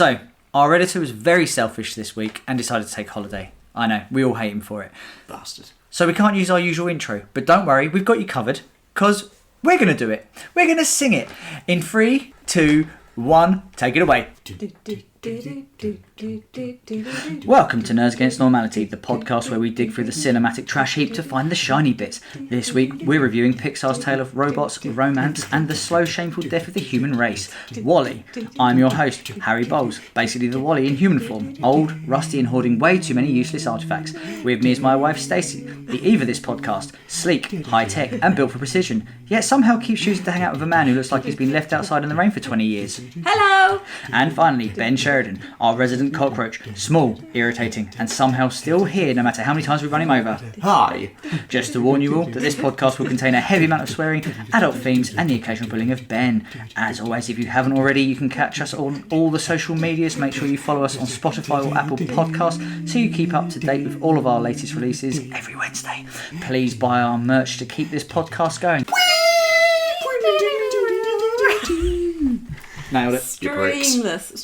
So, our editor was very selfish this week and decided to take holiday. I know, we all hate him for it. Bastard. So we can't use our usual intro, but don't worry, we've got you covered, because we're going to do it. We're going to sing it. In 3, 2, 1, take it away. Welcome to Nerds Against Normality, the podcast where we dig through the cinematic trash heap to find the shiny bits. This week, we're reviewing Pixar's tale of robots, romance, and the slow, shameful death of the human race, WALL-E. I'm your host, Harry Bowles, basically the WALL-E in human form, old, rusty, and hoarding way too many useless artifacts. With me is my wife, Stacey, the Eve of this podcast, sleek, high-tech, and built for precision, yet somehow keeps choosing to hang out with a man who looks like he's been left outside in the rain for 20 years. Hello! And finally, Ben Sheridan, our resident cockroach, small, irritating, and somehow still here no matter how many times we run him over. Hi. Just to warn you all that this podcast will contain a heavy amount of swearing, adult themes, and the occasional bullying of Ben. As always, if you haven't already, you can catch us on all the social medias. Make sure you follow us on Spotify or Apple Podcasts so you keep up to date with all of our latest releases every Wednesday. Please buy our merch to keep this podcast going. Nailed it. Streamless.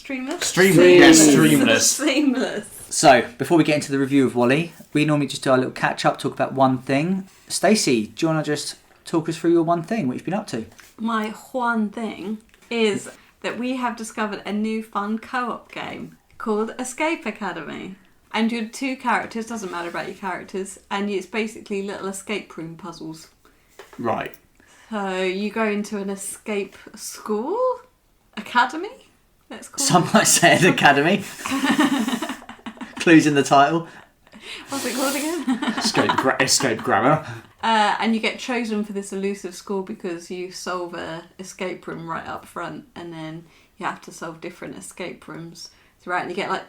So, before we get into the review of WALL-E, we normally just do our little catch-up, talk about one thing. Stacey, do you want to just talk us through your one thing, what you've been up to? My one thing is that we have discovered a new fun co-op game called Escape Academy. And your two characters, doesn't matter about your characters, and it's basically little escape room puzzles. Right. So you go into an escape school? Academy? Let's call Some might say an academy. Clues in the title. What's it called again? Escape grammar. And you get chosen for this elusive school because you solve a escape room right up front, and then you have to solve different escape rooms throughout, and you get like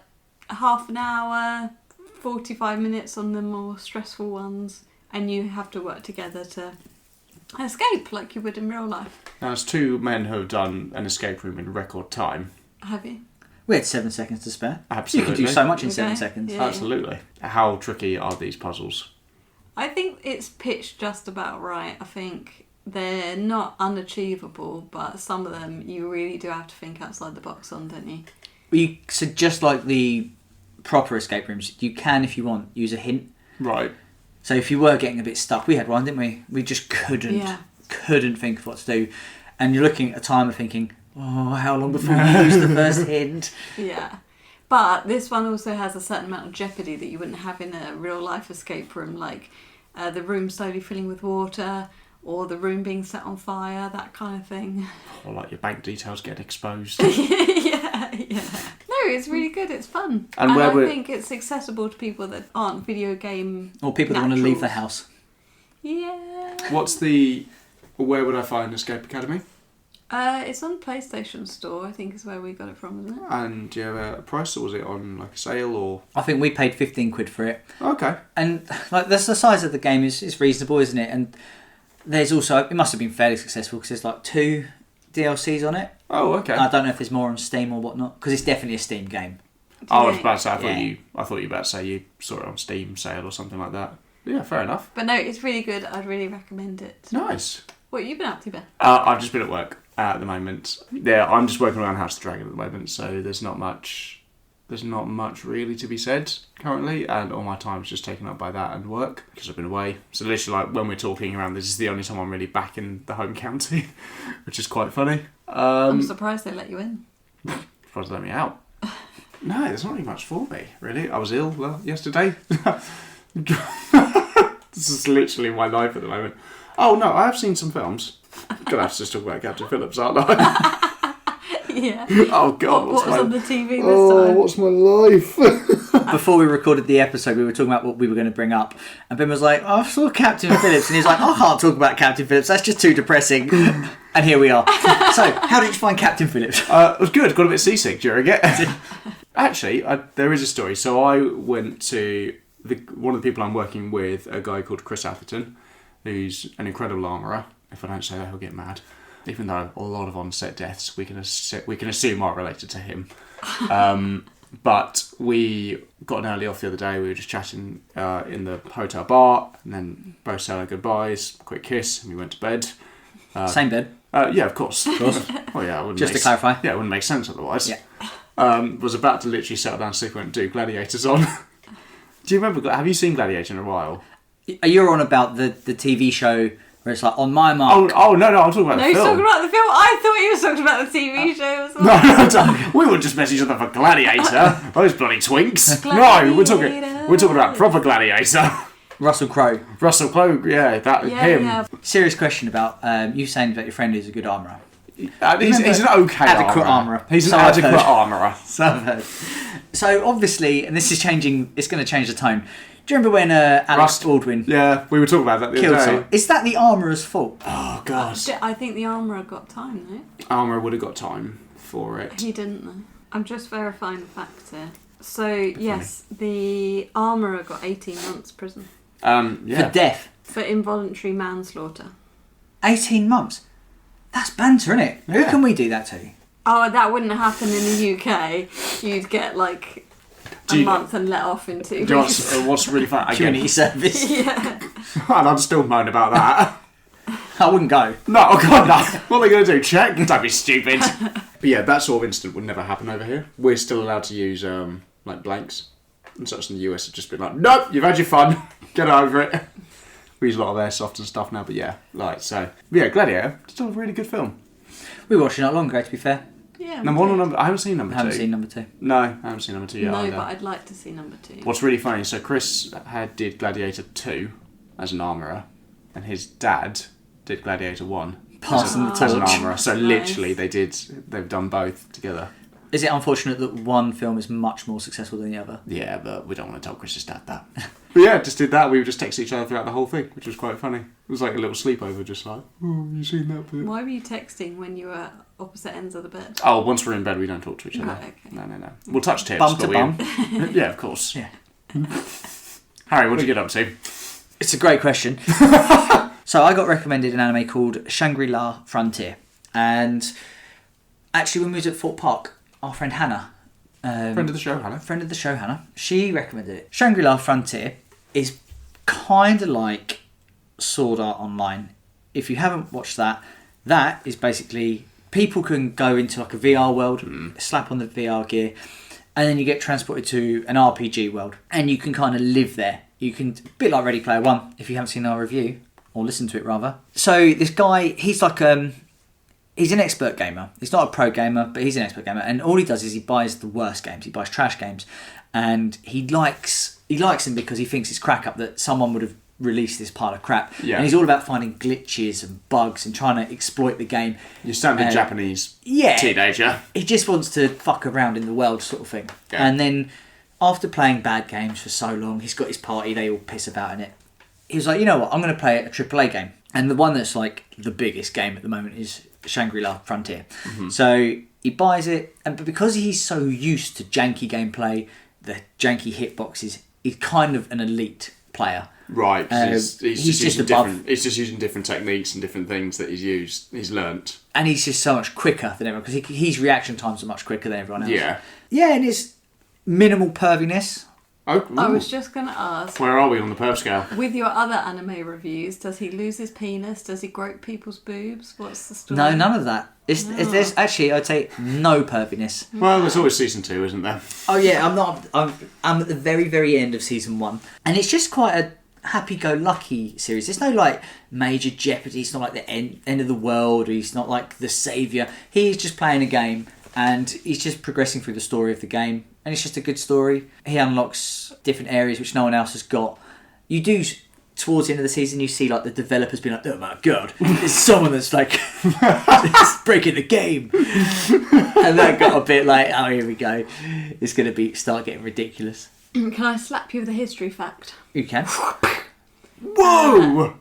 half an hour, 45 minutes on the more stressful ones, and you have to work together to escape like you would in real life. Now, as two men who have done an escape room in record time. Have you? We had 7 seconds to spare. Absolutely. You can do so much in Okay. 7 seconds. Yeah. Absolutely. How tricky are these puzzles? I think it's pitched just about right. I think they're not unachievable, but some of them you really do have to think outside the box on, don't you? So just like the proper escape rooms, you can, if you want, use a hint. Right. So if you were getting a bit stuck, we had one, didn't we? We just couldn't think of what to do. And you're looking at a timer thinking, oh, how long before we use the first hint? Yeah. But this one also has a certain amount of jeopardy that you wouldn't have in a real life escape room, like the room slowly filling with water, or the room being set on fire, that kind of thing. Or like your bank details getting exposed. yeah. No, it's really good. It's fun. And I think it's accessible to people that aren't video game Or people that want to leave the house. Yeah. Where would I find Escape Academy? It's on PlayStation Store, I think is where we got it from, isn't it? And do you have a price, or was it on like a sale, or? I think we paid 15 quid for it. Okay. And like the size of the game is reasonable, isn't it? And there's also, it must have been fairly successful because there's like 2 DLCs on it. Oh, okay. I don't know if there's more on Steam or whatnot, because it's definitely a Steam game. I was about to say, I thought you were about to say you saw it on Steam sale or something like that. Yeah, fair enough. But no, it's really good. I'd really recommend it. Nice. What have you been up to, Ben? I've just been at work at the moment. Yeah, I'm just working around House of the Dragon at the moment, so there's not much really to be said currently, and all my time's just taken up by that and work because I've been away. So literally, like when we're talking around, this is the only time I'm really back in the home county, which is quite funny. I'm surprised they let you in. Surprised they let me out. No, there's not really much for me, really. I was ill yesterday. This is literally my life at the moment. Oh no, I have seen some films. I'm gonna have to just talk about Captain Phillips, aren't I? Yeah. Oh god, what was on the TV this time? What's my life? Before we recorded the episode, we were talking about what we were going to bring up, and Ben was like, oh, I saw Captain Phillips, and he's like, I can't talk about Captain Phillips, that's just too depressing. And here we are. So, how did you find Captain Phillips? It was good, got a bit seasick during it. Actually, there is a story. So I went to one of the people I'm working with, a guy called Chris Atherton, who's an incredible armourer. If I don't say that, he'll get mad. Even though a lot of on-set deaths we can assume are related to him. But we got an early off the other day. We were just chatting in the hotel bar, and then both said our goodbyes, quick kiss, and we went to bed. Same bed. Yeah, of course. Oh yeah, Just to clarify. Yeah, it wouldn't make sense otherwise. Yeah. was about to literally settle down sleep and do Gladiators on. Do you remember? Have you seen Gladiator in a while? You're on about the TV show where it's like, on my mark. Oh no, I'm talking about the No, he's film. talking about the film. I thought he was talking about the TV show as well. No, we wouldn't just mess each other for Gladiator. Those bloody twinks. No, we're talking about proper Gladiator. Russell Crowe. Russell Crowe, yeah, him. Yeah. Serious question about you saying that your friend is a good armourer. He's an okay adequate armourer. armourer. He's an So I've adequate heard. armourer. So I've heard. So obviously, and this is changing, it's going to change the tone. Do you remember when Alex Baldwin Yeah, we were talking about that the killed other day. someone? Is that the armourer's fault? Oh, God. I think the armourer got time though. Armourer would have got time for it. He didn't though. I'm just verifying the facts here. So yes, the armourer got 18 months prison Yeah. For death? for involuntary manslaughter. 18 months? That's banter, isn't it? Who Yeah. can we do that to? Oh, that wouldn't happen in the UK. You'd get like a month and let off in 2 Do you know weeks. what's really fun? Community service. Yeah. And I'd still moan about that. I wouldn't go. No, oh God, no. What are they going to do? Check? Don't be stupid. But yeah, that sort of incident would never happen over here. We're still allowed to use like blanks and such. In the US, have just been like, nope, you've had your fun. Get over it. We use a lot of airsoft and stuff now, but yeah, Gladiator, still a really good film. We watched it not long ago, to be fair. Yeah. Number one or number? I haven't seen number I haven't two. seen number 2. No, I haven't seen number two yet. No, either. but I'd like to see number 2. What's really funny, so Chris did Gladiator 2 as an armourer, and his dad did Gladiator 1 Passing the as an torch. armourer. So Nice. literally, they've done both together. Is it unfortunate that one film is much more successful than the other? Yeah, but we don't want to tell Chris's dad that. But yeah, just did that. We would just text each other throughout the whole thing, which was quite funny. It was like a little sleepover, just like, oh, you seen that bit? Why were you texting when you were at opposite ends of the bed? Oh, once we're in bed, we don't talk to each other. Right, okay. No. We'll touch tips, Bum to but bum. yeah, of course. Yeah. Harry, what did you get up to? It's a great question. So I got recommended an anime called Shangri-La Frontier. And actually when we was at Fort Park, our friend Hannah... Friend of the show, Hannah. She recommended it. Shangri-La Frontier is kind of like Sword Art Online. If you haven't watched that, that is basically... People can go into like a VR world, slap on the VR gear, and then you get transported to an RPG world. And you can kind of live there. You can... A bit like Ready Player One, if you haven't seen our review. Or listen to it, rather. So this guy, he's like... He's an expert gamer. He's not a pro gamer, but he's an expert gamer. And all he does is he buys the worst games. He buys trash games. And he likes them because he thinks it's crack up that someone would have released this pile of crap. Yeah. And he's all about finding glitches and bugs and trying to exploit the game. Your standard Japanese Yeah. teenager. He just wants to fuck around in the world sort of thing. Yeah. And then after playing bad games for so long, he's got his party, they all piss about in it. He was like, you know what, I'm going to play a AAA game. And the one that's like the biggest game at the moment is Shangri-La Frontier. Mm-hmm. So he buys it, but because he's so used to janky gameplay, the janky hitboxes, he's kind of an elite player. Right, he's just above. He's just using different techniques and different things that he's learnt. And he's just so much quicker than everyone, because his reaction times are much quicker than everyone else. Yeah. Yeah, and it's minimal perviness. Oh, I was just going to ask, where are we on the perv scale? with your other anime reviews, does he lose his penis? Does he grope people's boobs? What's the story? No, none of that. There's actually, I'd say, no perviness. Well, there's always season 2, isn't there? Oh yeah, I'm at the very, very end of season 1, and it's just quite a happy-go-lucky series. There's no like major jeopardy. It's not like the end of the world. Or he's not like the saviour. He's just playing a game, and he's just progressing through the story of the game, and it's just a good story. He unlocks different areas which no one else has got. You do. Towards the end of the season, you see like the developers being like, "Oh my god, there's someone that's like it's breaking the game," and that got a bit like, "Oh, here we go. It's going to start getting ridiculous." Can I slap you with a history fact? You can. Whoa!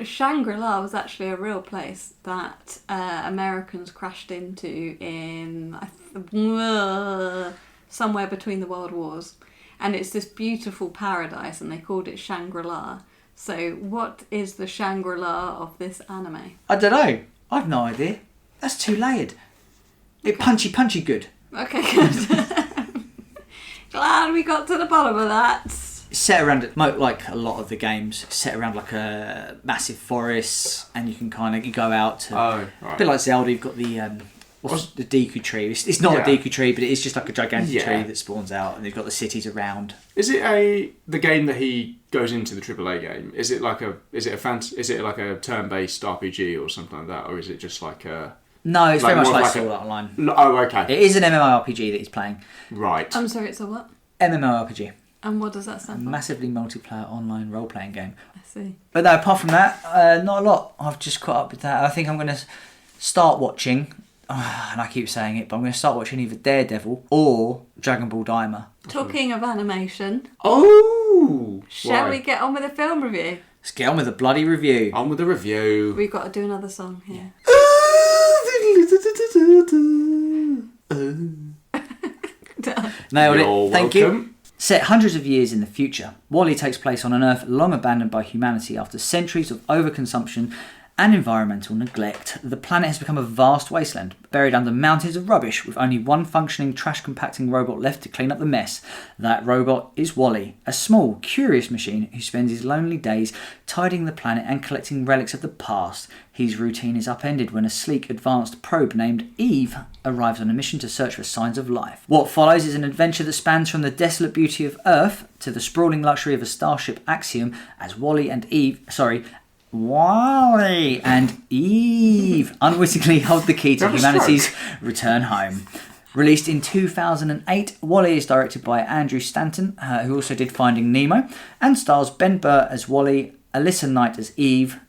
Shangri-La was actually a real place that Americans crashed into in somewhere between the world wars, and it's this beautiful paradise, and they called it Shangri-La. So, what is the Shangri-La of this anime? I don't know. I've no idea. That's too layered. It punchy good. Okay, good. Glad we got to the bottom of that. It's set around like a lot of the games. Set around like a massive forest, and you can kind of go out to Oh, right. a bit like Zelda. You've got the What's the Deku tree? It's not a Deku tree, but it is just like a gigantic tree that spawns out, and they've got the cities around. Is it the game that he goes into, the AAA game? Is it like a turn-based RPG or something like that, or is it just like a? No, it's very much like Sword Art Online. Oh, okay. It is an MMORPG that he's playing. Right. I'm sorry, it's a what? MMORPG. And what does that stand for? Massively multiplayer online role-playing game. I see. But no, apart from that, not a lot. I've just caught up with that. I think I'm going to start watching, and I keep saying it, but I'm going to start watching either Daredevil or Dragon Ball Daima. Talking of animation. Oh! Shall we get on with a film review? Let's get on with a bloody review. On with the review. We've got to do another song here. Nailed You're it. Thank you. welcome. Set hundreds of years in the future, WALL-E takes place on an Earth long abandoned by humanity after centuries of overconsumption and environmental neglect. The planet has become a vast wasteland, buried under mountains of rubbish, with only one functioning trash compacting robot left to clean up the mess. That robot is WALL-E, a small, curious machine who spends his lonely days tidying the planet and collecting relics of the past. His routine is upended when a sleek, advanced probe named Eve arrives on a mission to search for signs of life. What follows is an adventure that spans from the desolate beauty of Earth to the sprawling luxury of a starship Axiom as WALL-E and Eve unwittingly hold the key to humanity's return home. Released in 2008, WALL-E is directed by Andrew Stanton, who also did Finding Nemo, and stars Ben Burtt as WALL-E, Alyssa Knight as Eve,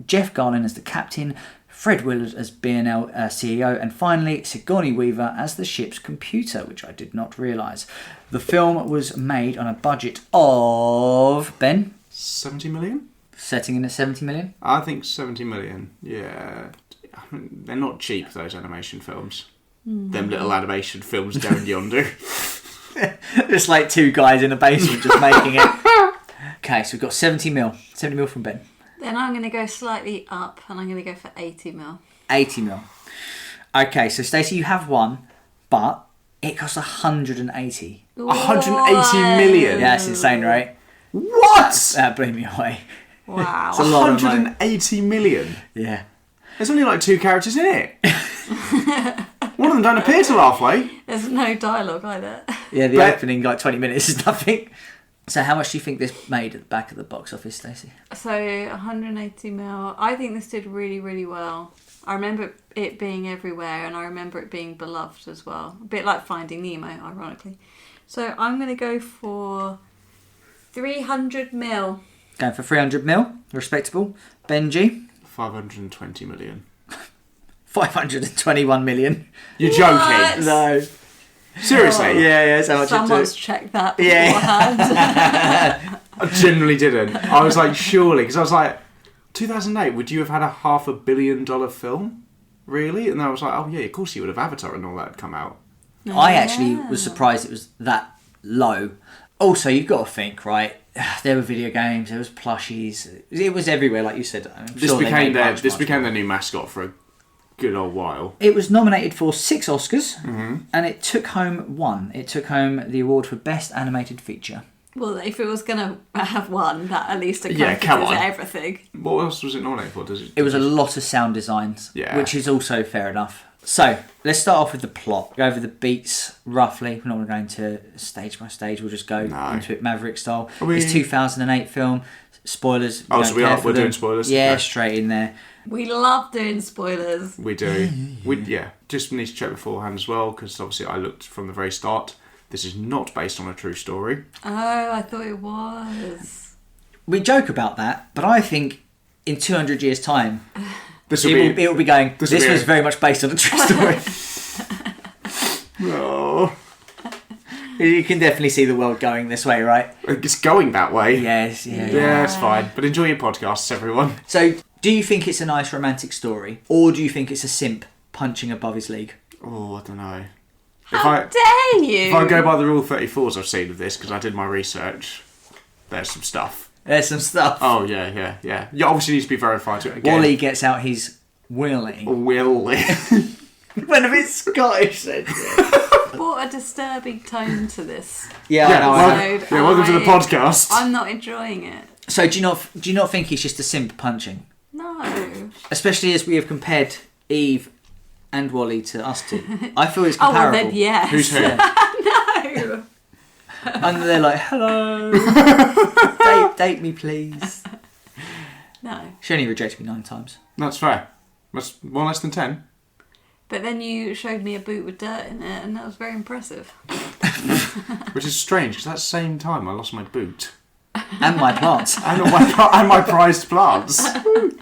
Jeff Garlin as the captain, Fred Willard as B&L CEO, and finally Sigourney Weaver as the ship's computer, which I did not realise. The film was made on a budget of, Ben? 70 million? Setting in at 70 million? I think 70 million, yeah. I mean, they're not cheap, those animation films. Them little animation films down yonder. It's like two guys in a basement just making it. Okay, so we've got 70 mil. 70 mil from Ben. Then I'm going to go slightly up and I'm going to go for 80 mil. 80 mil. Okay, so Stacey, you have one, but it costs 180. 180 million? Yeah, that's insane, right? What? That blew me away. Wow. It's a lot of money. 180 million? Yeah. There's only like 2 characters in it. One of them don't appear till halfway. There's no dialogue either. Yeah, the opening, like 20 minutes is nothing. So how much do you think this made at the back of the box office, Stacey? So 180 mil. I think this did really, really well. I remember it being everywhere and I remember it being beloved as well. A bit like Finding Nemo, ironically. So I'm going to go for 300 mil. Going for 300 mil. Respectable. Benji? 520 million. 521 million. You're joking? What? No. Seriously? Yeah, so much Someone's checked that beforehand. I genuinely didn't. I was like, surely, because I was like, 2008, would you have had a $500 million film? Really? And I was like, oh yeah, of course you would have. Avatar and all that had come out. I actually was surprised it was that low. Also, you've got to think, right? There were video games, there was plushies. It was everywhere, like you said. This became their new mascot for a good old while. It was nominated for 6 Oscars, and it took home 1. It took home the award for Best Animated Feature. Well, if it was going to have one, that at least come encompasses on. everything. What else was it nominated for? It was a lot of sound designs, which is also fair enough. So, let's start off with the plot. Go over the beats roughly. We're not going to go into stage by stage. We'll just go into it Maverick style. It's 2008 film. Spoilers. So we're doing spoilers? Yeah, Okay. straight in there. We love doing spoilers. We do. Just need to check beforehand as well, because obviously I looked from the very start. This is not based on a true story. Oh, I thought it was. We joke about that, but I think in 200 years' time, it will be going, this was very much based on a true story. Oh. You can definitely see the world going this way, right? It's going that way. Yes, Yeah, it's fine. But enjoy your podcasts, everyone. So, do you think it's a nice romantic story, or do you think it's a simp punching above his league? Oh, I don't know. How dare you? If I go by the Rule 34s I've seen of this, because I did my research, there's some stuff. There's some stuff. Oh, yeah. You obviously need to be verified to it again. WALL-E gets out his willy. Willy. Went a bit Scottish then. Brought a disturbing tone to this. Welcome to the podcast. I'm not enjoying it. So do you not think he's just a simp punching? No. Especially as we have compared Eve and Wally to us two. I feel it's Oh, well, comparable. then yes. Who's who? No. And they're like, hello, date me please. No. She only rejected me 9 times. That's fair. That's one less than 10. But then you showed me a boot with dirt in it, and that was very impressive. Which is strange, because at the same time I lost my boot. And my plants. And my prized plants.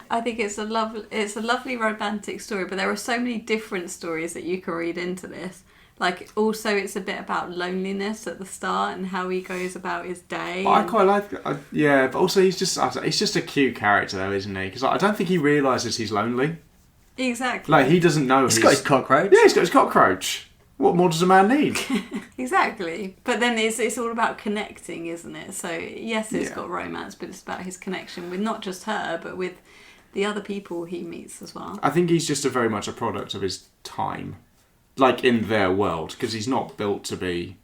I think it's a lovely romantic story, but there are so many different stories that you can read into this. Like, also, it's a bit about loneliness at the start and how he goes about his day. But I quite like, but also he's just a cute character though, isn't he? Because I don't think he realises he's lonely. Exactly. Like, he doesn't know He's got his cockroach. Yeah, he's got his cockroach. What more does a man need? Exactly. But then it's all about connecting, isn't it? So, yes, it's got romance, but it's about his connection with not just her, but with the other people he meets as well. I think he's just very much a product of his time. Like, in their world, because he's not meant to be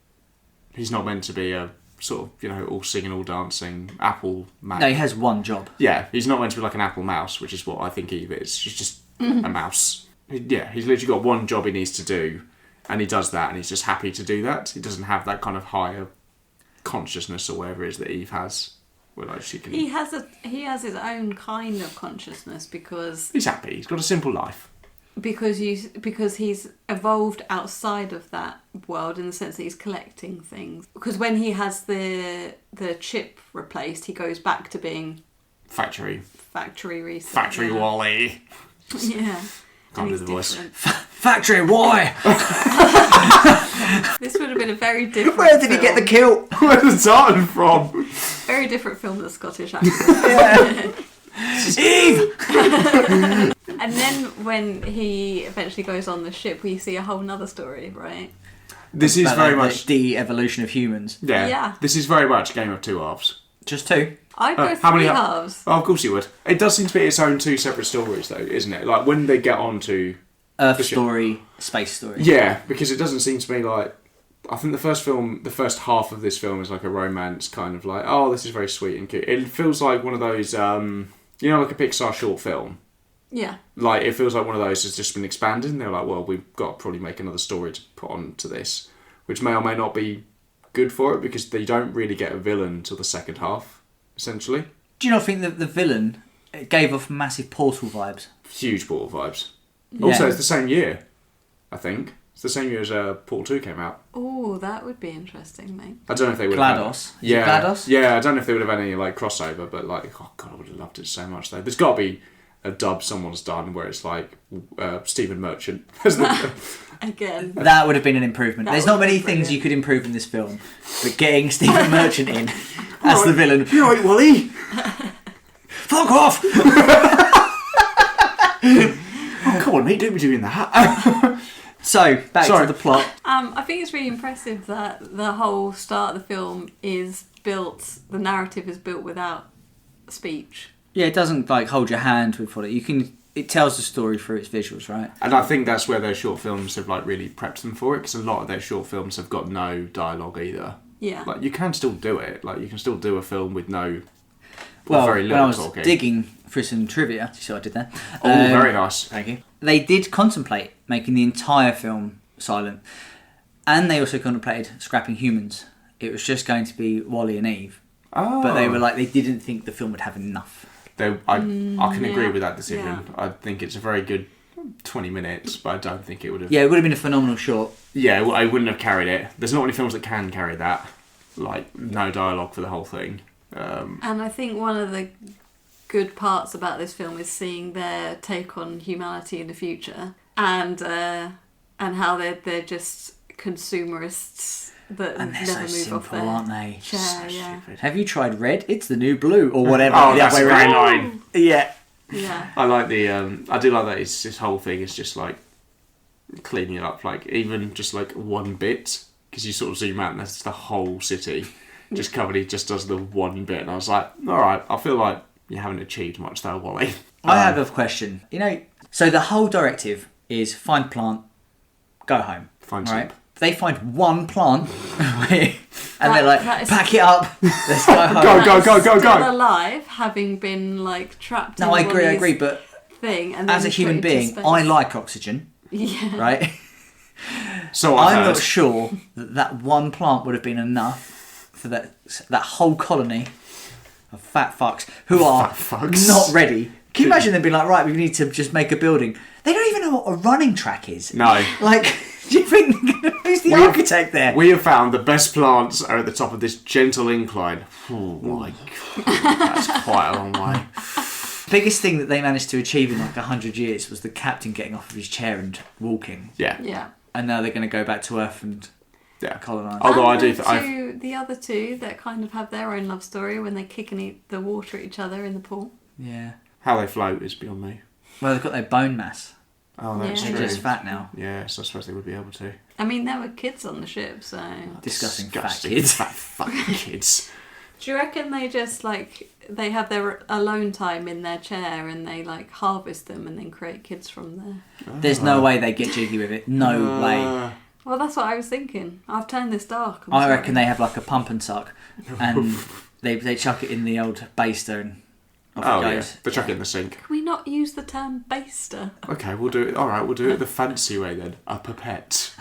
a sort of, all singing, all dancing apple man. No, he has one job. Yeah, he's not meant to be like an apple mouse, which is what I think he is. He's just a mouse. Yeah, he's literally got one job he needs to do, and he does that, and he's just happy to do that. He doesn't have that kind of higher consciousness or whatever it is that Eve has. Where like she can... He has his own kind of consciousness because He's happy. He's got a simple life. because he's evolved outside of that world in the sense that he's collecting things. Because when he has the chip replaced, he goes back to being Factory research. Factory Wally. Yeah. Can't do And he's the voice. different. Factory, why? This would have been a very different Where did he get the film. kilt? Where's the tartan from? Very different film than Scottish accent. Eve! And then when he eventually goes on the ship, we see a whole nother story, right? This is About, very like, much... the evolution of humans. Yeah. This is very much Game of Two Halves. Just 2. I'd go how many three halves. Oh, of course you would. It does seem to be its own 2 separate stories, though, isn't it? Like, when they get on to... Earth the ship. story, space story. Yeah, because it doesn't seem to me like... I think the first half of this film is like a romance, kind of like, oh, this is very sweet and cute. It feels like one of those, like a Pixar short film. Yeah. Like, it feels like one of those has just been expanded, and they're like, well, we've got to probably make another story to put on to this, which may or may not be good for it, because they don't really get a villain until the second half, essentially. Do you not think that the villain gave off massive Portal vibes? Huge Portal vibes. Yeah. Also, it's the same year, I think. It's the same year as Portal 2 came out. Oh, that would be interesting, mate. I don't know if they would have GLaDOS. had... Yeah, GLaDOS? yeah, I don't know if they would have had any like crossover, but like, oh god, I would have loved it so much though. There's got to be a dub someone's done where it's like Stephen Merchant as the... Again. That would have been an improvement. That There's would not many be things brilliant. you could improve in this film, but getting Stephen Merchant in as the villain. You alright, Wally? Fuck off! Oh, come on, mate, don't be doing that. So, back Sorry. to the plot. I think it's really impressive that the whole start of the film is built, the narrative is built without speech. Yeah, it doesn't like hold your hand with what it tells the story through its visuals, right? And I think that's where their short films have like really prepped them for it, because a lot of their short films have got no dialogue either. Yeah. Like, you can still do it. Like, you can still do a film with no... Well, very when little I was talking. digging for some trivia, you see what I did there? Oh, very nice. Thank you. They did contemplate making the entire film silent, and they also contemplated scrapping humans. It was just going to be Wally and Eve, Oh. but they were like, they didn't think the film would have enough. I can agree yeah. with that decision. Yeah. I think it's a very good 20 minutes, but I don't think it would have... Yeah, it would have been a phenomenal short. Yeah, I wouldn't have carried it. There's not many films that can carry that. Like, no dialogue for the whole thing. And I think one of the good parts about this film is seeing their take on humanity in the future, and how they're just consumerists that And they're never so move off simple, their aren't they? chair. So Yeah. stupid. Have you tried red? It's the new blue, or whatever. Oh, the that's other a way great around. line. Yeah. Yeah. I like the... I do like that his whole thing is just, like, cleaning it up, like, even just, like, one bit, because you sort of zoom out and that's the whole city just covered. He just does the one bit, and I was like, alright, I feel like you haven't achieved much there, Wally. I have a question. So the whole directive is find plant, go home. Find right? soup. They find one plant, and they're that like, is- pack it up, let's go home. Go, go, go, Still go. alive, having been like trapped. No, in I agree, Wally's but thing, and then as a human put into being, space. I like oxygen. Yeah. right? So I'm not sure that one plant would have been enough for that whole colony of fat fucks who are not ready. Can you imagine them being like, right, we need to just make a building? They don't even know what a running track is. No. Like, do you think who's the architect there? We have found the best plants are at the top of this gentle incline. Oh my God, that's quite a long way. Biggest thing that they managed to achieve in like 100 years was the captain getting off of his chair and walking. Yeah. Yeah. And now they're going to go back to Earth and colonise. Although I do, the other two that kind of have their own love story when they kick and eat the water at each other in the pool. Yeah. How they float is beyond me. Well, they've got their bone mass. Oh, that's Yeah. true. They're just fat now. Yeah, so I suppose they would be able to. I mean, there were kids on the ship, so... Disgusting fat Disgusting kids. fat fucking kids. Do you reckon they just, like, they have their alone time in their chair and they, like, harvest them and then create kids from there? There's no way they get jiggy with it. No way. Well, that's what I was thinking. I've turned this dark. I reckon they have like a pump and suck, and they chuck it in the old baster and off it yeah, goes. they chuck it in the sink. Can we not use the term baster? Okay, we'll do it. All right, we'll do it the fancy way then. A pipette.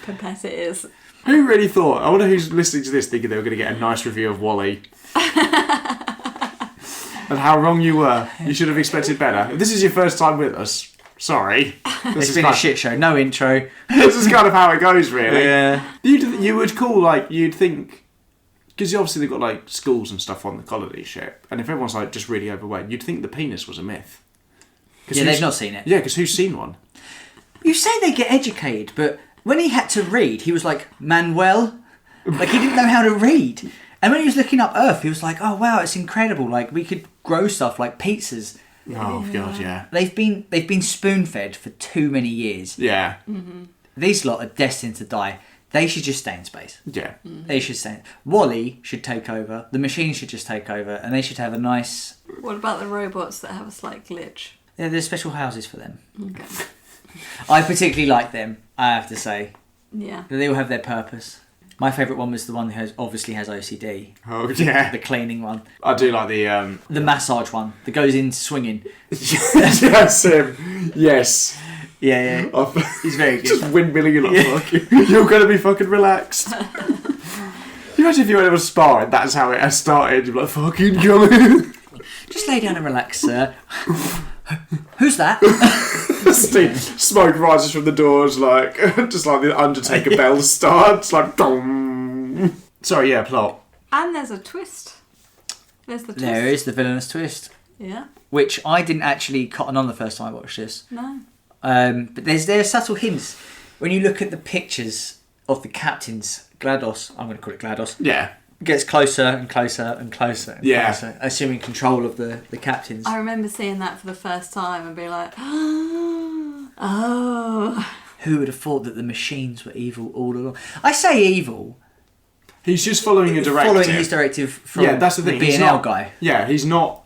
Pipette it is. Who really thought? I wonder who's listening to this thinking they were going to get a nice review of Wall-E. And how wrong you were. You should have expected better. If this is your first time with us, sorry. It's been a shit show. No intro. This is kind of how it goes, really. Yeah. You would call, like, you'd think... Because obviously they've got, like, schools and stuff on the colony ship. And if everyone's, like, just really overweight, you'd think the penis was a myth. Yeah, they've not seen it. Yeah, because who's seen one? You say they get educated, but when he had to read, he was like, Manuel. Like, he didn't know how to read. And when he was looking up Earth, he was like, oh, wow, it's incredible. Like, we could grow stuff like pizzas. Oh, God, yeah. They've been spoon-fed for too many years. Yeah. Mm-hmm. These lot are destined to die. They should just stay in space. Yeah. They should stay. Wall-E should take over. The machines should just take over, and they should have a nice. What about the robots that have a slight glitch? Yeah, there's special houses for them. Okay. I particularly like them. I have to say, Yeah. they all have their purpose. My favourite one was the one who obviously has OCD. Oh, yeah. The cleaning one. I do like the... The massage one that goes in swinging. Yes, him. Yes. Yeah. He's very good. Just windmilling you like, fuck you. You're going to be fucking relaxed. You imagine if you went to a spa and that's how it has started. You're like, fucking come in. Just lay down and relax, sir. Who's that? Smoke rises from the doors, like, just like the Undertaker bell starts, like, dong. Sorry, yeah, plot. And there's a twist. There's the twist. There is the villainous twist. Yeah. Which I didn't actually cotton on the first time I watched this. No. But there's subtle hints. When you look at the pictures of the captains, GLaDOS, I'm going to call it GLaDOS, Yeah. gets closer and closer and closer and Yeah. closer, assuming control of the captains. I remember seeing that for the first time and being like, oh. Who would have thought that the machines were evil all along? I say evil. He's just following a directive. Following his directive from that's the thing. B&L He's not, guy. Yeah, he's not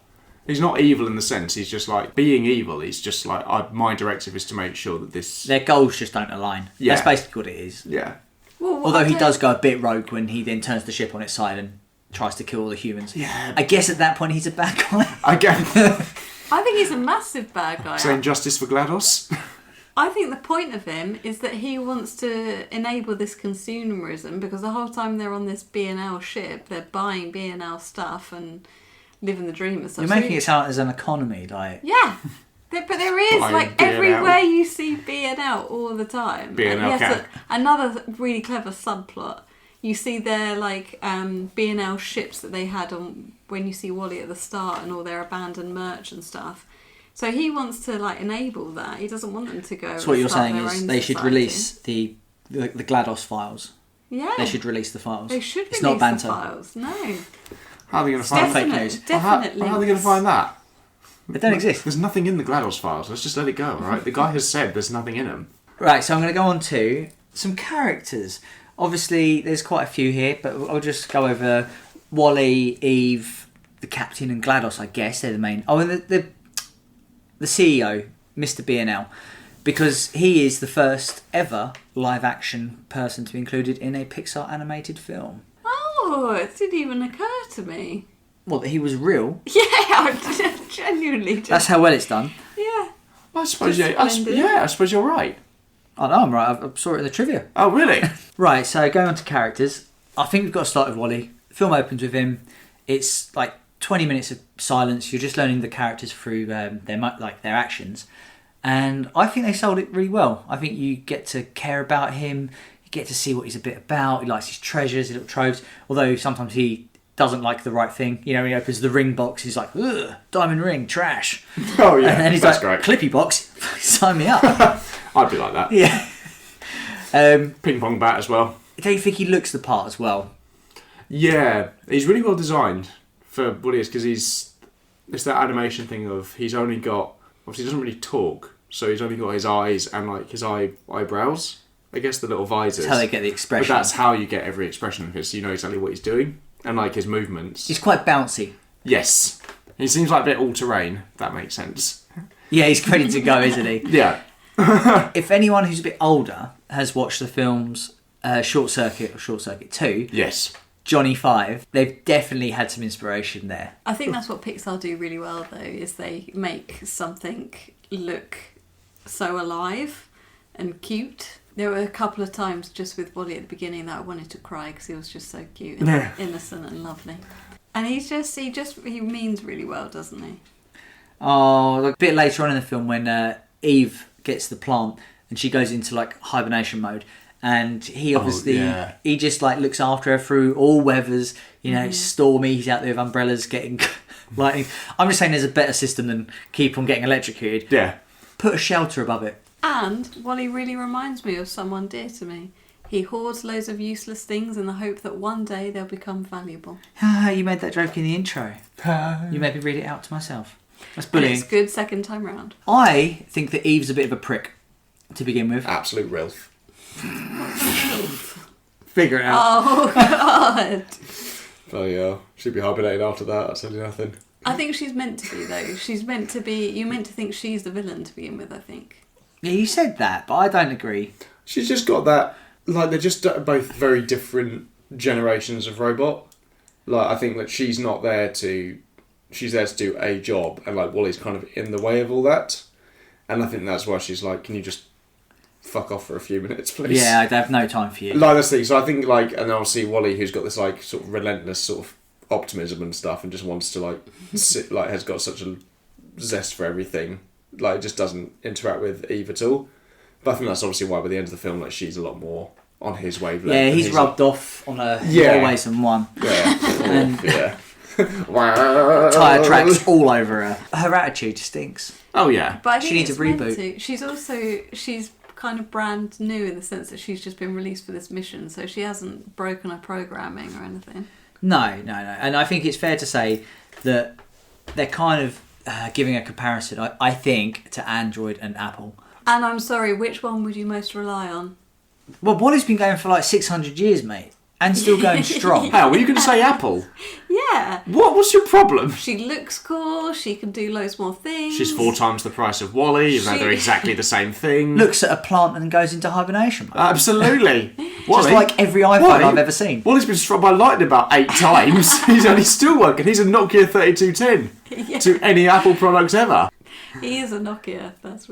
evil in the sense. He's just like being evil. He's just like my directive is to make sure that this. Their goals just don't align. Yeah. That's basically what it is. Yeah. Well, Although he does go a bit rogue when he then turns the ship on its side and tries to kill all the humans. Yeah. I guess at that point he's a bad guy. Again, I think he's a massive bad guy. saying justice for GLaDOS. I think the point of him is that he wants to enable this consumerism because the whole time they're on this B&L ship, they're buying B&L stuff and living the dream and stuff. You're making it sound as an economy, like. Yeah. But there is, Buying like, B&L. everywhere you see B&L all the time. B&L And yes, cap. another really clever subplot. You see their, like, B&L ships that they had on when you see Wall-E at the start and all their abandoned merch and stuff. So he wants to, like, enable that. He doesn't want them to go. So what you're start saying their is own they should society. release the GLaDOS files. Yeah. They should release the files. They should It's release not banter. the files. No. How are they going to find fake Definite, news. definitely. How are they going to find that? They don't exist. There's nothing in the GLaDOS files. Let's just let it go, alright? The guy has said there's nothing in them. Right, so I'm going to go on to some characters. Obviously, there's quite a few here, but I'll just go over Wall-E, Eve, the captain, and GLaDOS, I guess. They're the main... Oh, and the CEO, Mr. B&L, because he is the first ever live-action person to be included in a Pixar animated film. Oh, it didn't even occur to me. Well, that he was real. Yeah, I genuinely just... That's how well it's done. Yeah. I suppose, Splendid. I suppose you're right. Oh, no, I'm right. I saw it in the trivia. Oh, really? Right, so going on to characters, I think we've got to start with Wally. The film opens with him. It's like 20 minutes of silence. You're just learning the characters through their actions. And I think they sold it really well. I think you get to care about him. You get to see what he's a bit about. He likes his treasures, his little troves. Although sometimes he doesn't like the right thing. You know, when he opens the ring box, he's like, ugh, diamond ring, trash. Oh, yeah. And then he's that's like, great. Clippy box, sign me up. I'd be like that. Yeah. Ping pong bat as well. Don't you think he looks the part as well? Yeah, he's really well designed for what he is, because it's that animation thing of he's only got, obviously he doesn't really talk, so he's only got his eyes and like his eyebrows, I guess the little visors. That's how they get the expression. But that's how you get every expression, because you know exactly what he's doing and like his movements. He's quite bouncy. Yes, he seems like a bit all-terrain, if that makes sense. Yeah, he's ready to go, isn't he? Yeah. If anyone who's a bit older has watched the films Short Circuit or Short Circuit 2, Yes. Johnny 5, they've definitely had some inspiration there. I think that's what Pixar do really well, though, is they make something look so alive and cute. There were a couple of times just with Wally at the beginning that I wanted to cry because he was just so cute and innocent and lovely. And he means really well, doesn't he? Oh, like a bit later on in the film when Eve gets the plant and she goes into like hibernation mode, and he obviously he just like looks after her through all weathers. You know, it's stormy. He's out there with umbrellas getting lightning. I'm just saying, there's a better system than keep on getting electrocuted. Yeah. Put a shelter above it. And Wally really reminds me of someone dear to me. He hoards loads of useless things in the hope that one day they'll become valuable. You made that joke in the intro. You made me read it out to myself. That's bullying. And it's good second time round. I think that Eve's a bit of a prick to begin with. Absolute Rilf. Figure it out. Oh, God. Oh, yeah. She'd be hibernating after that. That's only nothing. I think she's meant to be, though. She's meant to be... You're meant to think she's the villain to begin with, I think. Yeah, you said that, but I don't agree. She's just got that... Like, they're just both very different generations of robot. Like, I think that she's not there to... She's there to do a job, and, like, Wally's kind of in the way of all that. And I think that's why she's like, can you just fuck off for a few minutes, please? Yeah, I'd have no time for you. Like, that's the thing. So I think, like... And I'll see Wally, who's got this, like, sort of relentless sort of optimism and stuff, and just wants to, like, sit... Like, has got such a zest for everything. Like, just doesn't interact with Eve at all. But I think that's obviously why by the end of the film, like, she's a lot more on his wavelength. Yeah, he's rubbed off on her more ways than one. Yeah. And yeah. tyre tracks all over her. Her attitude stinks. Oh, yeah. But I think She needs it's a reboot. meant to. She's kind of brand new in the sense that she's just been released for this mission, so she hasn't broken her programming or anything. No. And I think it's fair to say that they're kind of giving a comparison, I think, to Android and Apple. And I'm sorry, which one would you most rely on? Well, Wally's been going for like 600 years, mate. And still going strong. How, were you going to say Apple? Yeah. What's your problem? She looks cool, she can do loads more things. She's 4 times the price of Wally, even though they're exactly the same thing. Looks at a plant and goes into hibernation mode. Absolutely. Just Wally, like every iPhone I've ever seen. Wally's been struck by lightning about 8 times. He's still working. He's a Nokia 3210 Yeah. to any Apple products ever. He is a Nokia, that's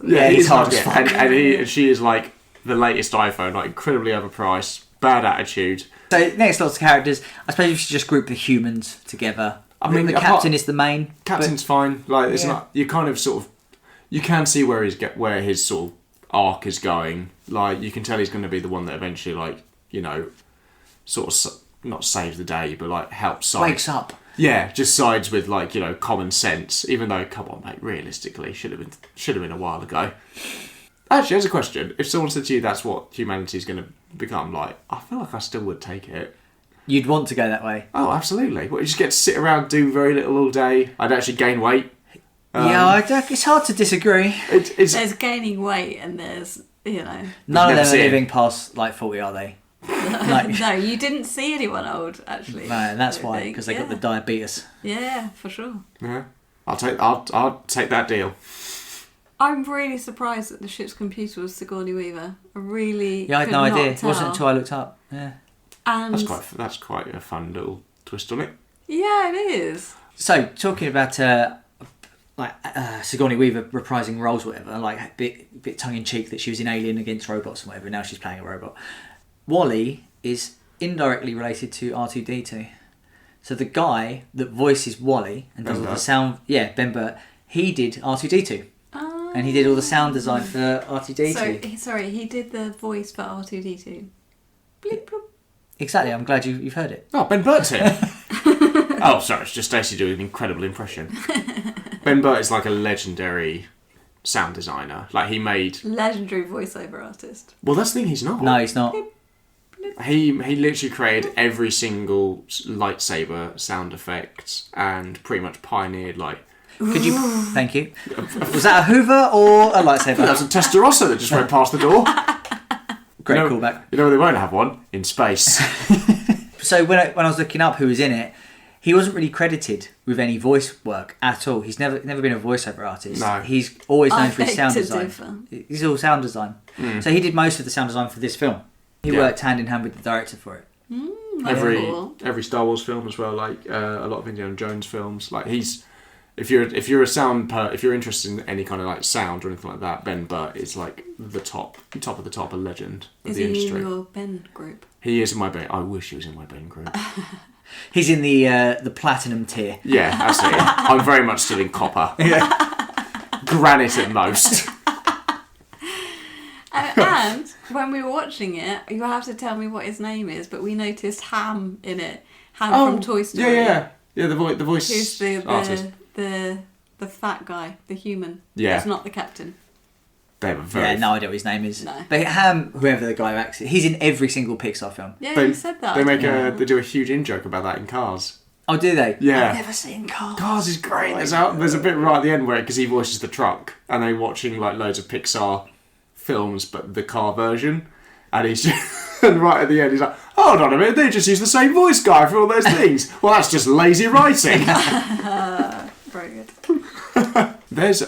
Yeah, he's he's hard as Nokia. fuck. And she is like the latest iPhone, like incredibly overpriced, bad attitude. So next lots of characters. I suppose we should just group the humans together. I mean, the captain is the main. Captain's fine. Like it's not. You kind of sort of. You can see where his sort of arc is going. Like you can tell he's going to be the one that eventually, like sort of not saves the day, but like helps side. Wakes up. Yeah, just sides with like common sense. Even though, come on, mate, realistically, should have been a while ago. Actually, here's a question: if someone said to you that's what humanity's going to become, like, I feel like I still would take it. You'd want to go that way. Oh, absolutely. Well, you just get to sit around, do very little all day. I'd actually gain weight. It's hard to disagree. There's gaining weight and there's, None of never them are seen it. living past like 40, are they? No, you didn't see anyone old, actually. No, and that's I why, think. because they got the diabetes. Yeah, for sure. Yeah, I'll take that deal. I'm really surprised that the ship's computer was Sigourney Weaver. I really Yeah, I had could no not idea. It tell. wasn't until I looked up. Yeah. And That's quite a fun little twist on it. yeah, it is. So, talking about like Sigourney Weaver reprising roles, or whatever, like a bit tongue in cheek that she was in Alien Against Robots and whatever. And now she's playing a robot. WALL-E is indirectly related to R2D2. So the guy that voices WALL-E and does all the sound, Ben Burt, he did R2D2. Oh. And he did all the sound design for R2D2. So, he did the voice for R2D2. Bleep, bloop. Exactly, I'm glad you've heard it. Oh, Ben Burt's here. Oh, sorry, it's just Stacey doing an incredible impression. Ben Burt is like a legendary sound designer. Like, he made... Legendary voiceover artist. Well, that's the thing, he's not. No, he's not. He literally created every single lightsaber sound effect and pretty much pioneered, like... Could you... Thank you. Was that a Hoover or a lightsaber? That was a Testarossa that just went past the door. Great callback. You know where they won't have one? In space. So when I was looking up who was in it, he wasn't really credited with any voice work at all. He's never been a voiceover artist. No. He's always known for his sound to design. differ. He's all sound design. So he did most of the sound design for this film. He worked hand in hand with the director for it. Every Star Wars film as well, like a lot of Indiana Jones films. Like he's, if you're interested in any kind of like sound or anything like that, Ben Burt is like the top of the top, a legend of the industry. Is he in your Ben group? He is in my Ben. I wish he was in my Ben group. He's in the platinum tier. Yeah, absolutely. I'm very much still in copper. Granite at most. And when we were watching it, you have to tell me what his name is, but we noticed Ham in it. Ham from Toy Story. Yeah. The voice Who's artist. the fat guy, the human. Yeah. That's not the captain. They were very... no idea what his name is. No. But Ham, whoever the guy who acts, he's in every single Pixar film. Yeah, you said that. They do a huge in-joke about that in Cars. Oh, do they? Yeah. I've never seen Cars. Cars is great. There's a bit right at the end where, because he voices the truck, and they're watching like loads of Pixar films, but the car version, and he's just, and right at the end he's like, hold on a minute, they just use the same voice guy for all those things. Well, that's just lazy writing. Very good.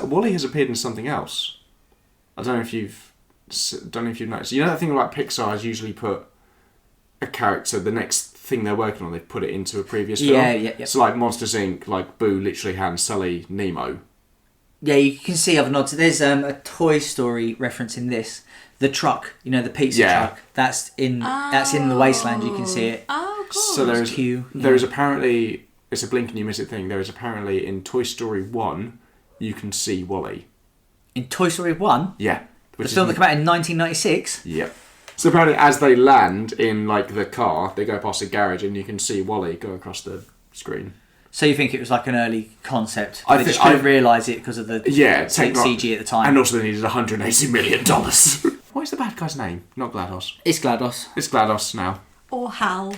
WALL-E has appeared in something else. I don't know if you've noticed. You know that thing like Pixar has usually put a character, the next thing they're working on, they've put it into a previous film. Yeah. So like Monsters Inc., like Boo, literally Han, Sully, Nemo. Yeah, you can see other nods. There's a Toy Story reference in this. The truck, the pizza truck. That's in the wasteland. You can see it. Oh, cool. So there is Yeah. apparently, it's a blink and you miss it thing. There is apparently in Toy Story 1, you can see WALL-E. In Toy Story 1? Yeah. The film that came out in 1996? Yep. So apparently as they land in like the car, they go past a garage and you can see WALL-E go across the screen. So you think it was like an early concept? They just couldn't realise it because of the CG at the time. And also they needed $180 million. What is the bad guy's name? Not GLaDOS. It's GLaDOS. It's GLaDOS now. Or Hal.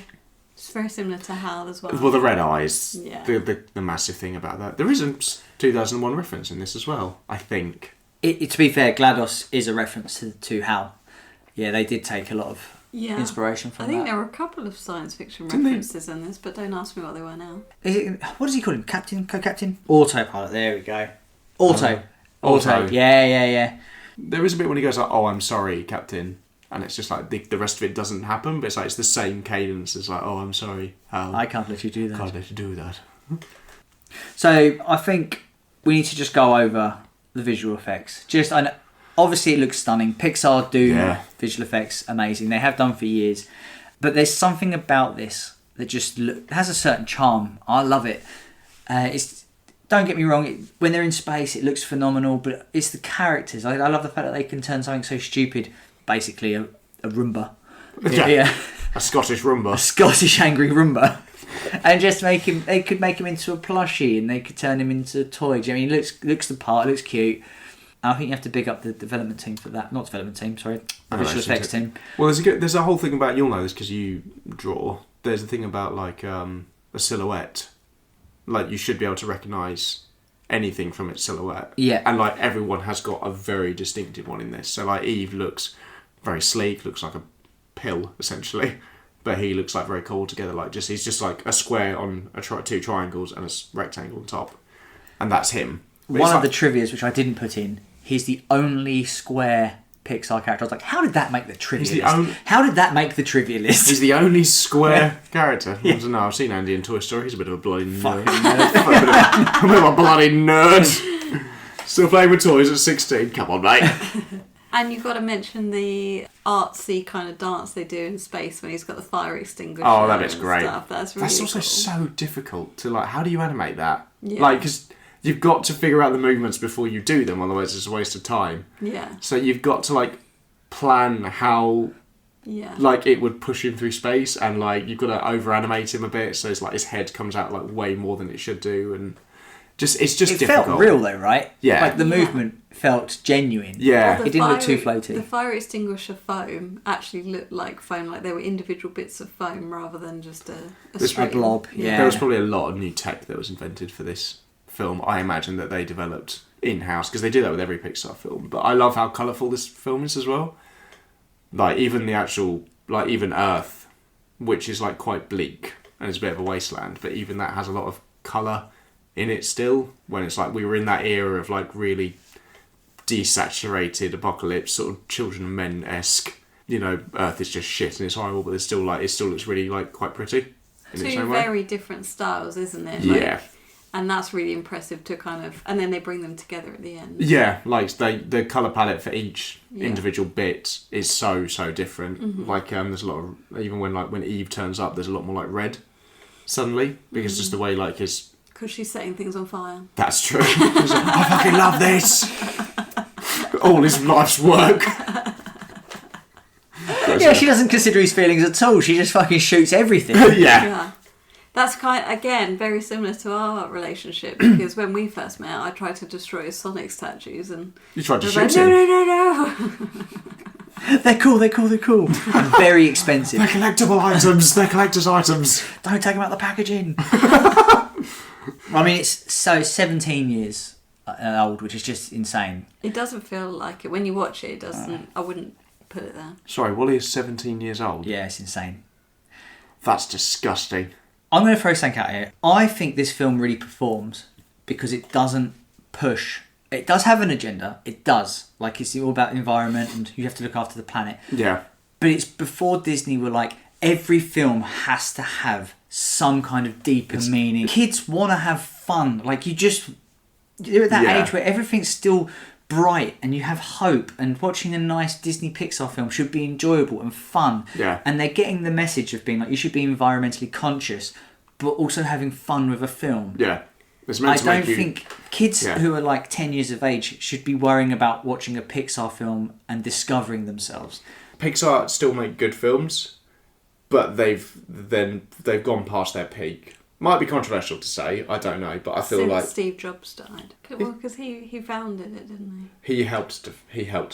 It's very similar to Hal as well. Well, the red eyes. Yeah. The massive thing about that. There is a 2001 reference in this as well, I think. To be fair, GLaDOS is a reference to Hal. Yeah, they did take a lot of inspiration from that. I think there were a couple of science fiction references in this, but don't ask me what they were now. What does he call him? Captain? Co-captain? Autopilot, there we go. Auto. Auto. Yeah. There is a bit when he goes like, "Oh, I'm sorry, Captain," and it's just like the rest of it doesn't happen, but it's like it's the same cadence as like, "Oh, I'm sorry, Hal. I can't let you do that." Can't let you do that. So I think we need to just go over the visual effects. Obviously, it looks stunning. Pixar do visual effects amazing. They have done for years, but there's something about this that just has a certain charm. I love it. Don't get me wrong, when they're in space it looks phenomenal, but it's the characters. I love the fact that they can turn something so stupid, basically a Roomba. Yeah. A Scottish Roomba. A Scottish angry Roomba. And just they could make him into a plushie and they could turn him into a toy. Do you know what I mean? He looks the part, looks cute. And I think you have to big up the development team for that. Not development team, sorry. The visual effects team. Well, there's a whole thing about, you'll know this because you draw, there's a thing about like a silhouette. Like you should be able to recognise anything from its silhouette. Yeah. And like everyone has got a very distinctive one in this. So like Eve looks very sleek, looks like a pill essentially, but he looks like very cool together. Like he's just like a square on two triangles and a rectangle on top, and that's him. But one of the trivias which I didn't put in, he's the only square Pixar character. I was like, how did that make the trivia He's the list? only- How did that make the trivia list? He's the only square character. I don't know. I've seen Andy in Toy Story. He's a bit of a bloody nerd. Fucking nerd. I'm a bit of a bloody nerd. Still playing with toys at 16. Come on, mate. And you've got to mention the artsy kind of dance they do in space when he's got the fire extinguisher. Oh, that is and great. Stuff. That's really That's also cool. so difficult to like. How do you animate that? Yeah. Like, because you've got to figure out the movements before you do them, otherwise it's a waste of time. Yeah. So you've got to like plan how Yeah. like it would push him through space, and like you've got to over animate him a bit, so it's like his head comes out like way more than it should do, and it's just It difficult. felt real though, right? Yeah. Like the Yeah. movement felt genuine. Yeah. Well, It didn't look too floaty. The fire extinguisher foam actually looked like foam, like they were individual bits of foam rather than just a This straight blob, yeah. There was probably a lot of new tech that was invented for this film. I imagine that they developed in-house, because they do that with every Pixar film. But I love how colourful this film is as well. Like even the actual, like even Earth, which is like quite bleak and it's a bit of a wasteland, but even that has a lot of colour in it still. When it's like we were in that era of like really desaturated apocalypse, sort of Children of Men-esque. You know, Earth is just shit and it's horrible, but it's still like it still looks really like quite pretty in its Two own way. very different styles, isn't it? Yeah. And that's really impressive to kind of, and then they bring them together at the end. Yeah, like the colour palette for each Yeah. individual bit is so different. Mm-hmm. Like there's a lot of, even when Eve turns up, there's a lot more like red suddenly, because just the way like his. Because she's setting things on fire. That's true. He's like, I fucking love this. All his life's work. Yeah, she doesn't consider his feelings at all. She just fucking shoots everything. Yeah. Yeah. That's again, very similar to our relationship, because when we first met, I tried to destroy his Sonic statues and You tried to I was shoot like, him. no. They're cool. And very expensive. They're collectible items. They're collector's items. Don't take them out the packaging. I mean, it's 17 years old, which is just insane. It doesn't feel like it. When you watch it, it doesn't. I wouldn't put it there. Sorry, Wally is 17 years old. Yeah, it's insane. That's disgusting. I'm going to throw something out here. I think this film really performs because it doesn't push. It does have an agenda. It does. Like, it's all about the environment and you have to look after the planet. Yeah. But it's before Disney were like, every film has to have some kind of deeper meaning. Kids want to have fun. Like, you're at that Yeah. age where everything's still bright and you have hope, and watching a nice Disney Pixar film should be enjoyable and fun. Yeah. And they're getting the message of being like, you should be environmentally conscious, but also having fun with a film. Yeah. It's meant I to make don't you... think kids Yeah. who are like 10 years of age should be worrying about watching a Pixar film and discovering themselves. Pixar still make good films, but they've gone past their peak. Might be controversial to say, I don't know, but I feel Since like Steve Jobs died. Well, because he founded it, didn't he? he helped.